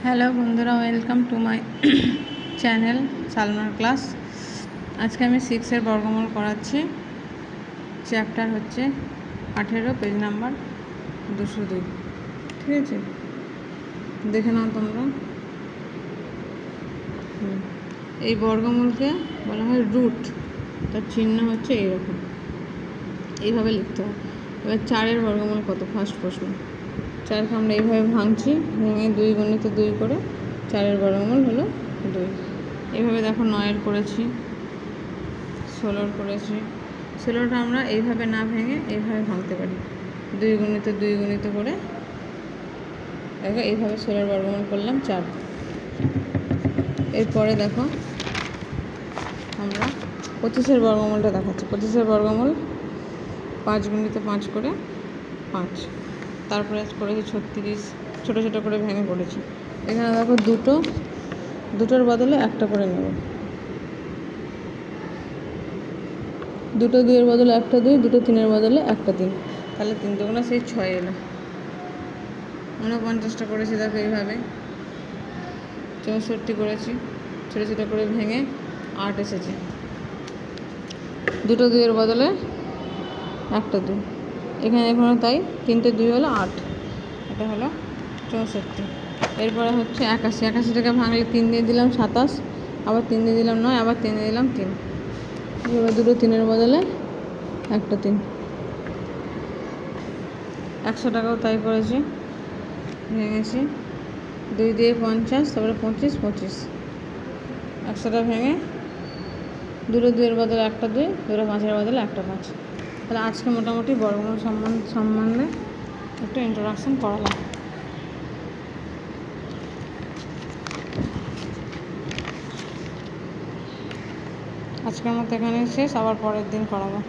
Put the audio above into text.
Hello বন্ধুরা, welcome to my channel সালমার class. আজকে আমি 6-এর বর্গমূল করাচ্ছি। চ্যাপ্টার হচ্ছে 18, পেজ নাম্বার 202। ঠিক আছে, দেখে নাও তোমরা। এই বর্গমূলকে বলা হয় রুট। তার চিহ্ন হচ্ছে এইরকম, এইভাবে লিখতে হয়। এবার 4-এর বর্গমূল কত? ফার্স্ট প্রশ্ন। 4কে আমরা এইভাবে ভাঙছি, ভেঙে 2 গুণিত 2 করে 4-এর বর্গমূল হলো 2। এইভাবে দেখো 9-এর করেছি, 16-র করেছি। 16টা আমরা এইভাবে না ভেঙে এইভাবে ভাঙতে পারি, 2 গুণিত 2 গুণিত করে দেখো এইভাবে 16-র বর্গমূল করলাম 4। এরপরে দেখো আমরা 25-এর বর্গমূলটা দেখাচ্ছি। 25-এর বর্গমূল 5 গুণিত 5 করে 5। তারপরে করেছি 36, ছোটো ছোটো করে ভেঙে করেছি। এখানে দেখো দুটোর বদলে একটা করে নেব। 2 2-এর বদলে একটা 2, 2 3-এর বদলে একটা 3, তাহলে 3 দুগুণা সেই 6 এলো। 49টা করেছি দেখো এইভাবে। 64 করেছি, ছোটো ছোটো করে ভেঙে 8 এসেছে। 2 2-এর বদলে একটা 2, এখানে তাই 3টে 2 হলো 8, এটা হলো 64। এরপরে হচ্ছে 81। 81টাকে ভাঙলে 3 দিয়ে দিলাম 27, আবার 3 দিয়ে দিলাম 9, আবার 3 দিয়ে দিলাম 3। এবার 2 3-এর বদলে একটা 3। 100 টাকাও তাই করেছি, ভেঙেছি 2 দিয়ে 50, তারপরে 25 25। 100টা ভেঙে 2 2-এর বদলে একটা 2, 2 5-এর বদলে একটা 5। তাহলে আজকে মোটামুটি বর্গমূল সম্বন্ধে একটু ইন্ট্রোডাকশন করালাম। আজকের মতো এখানে শেষ, আবার পরের দিন করাবো।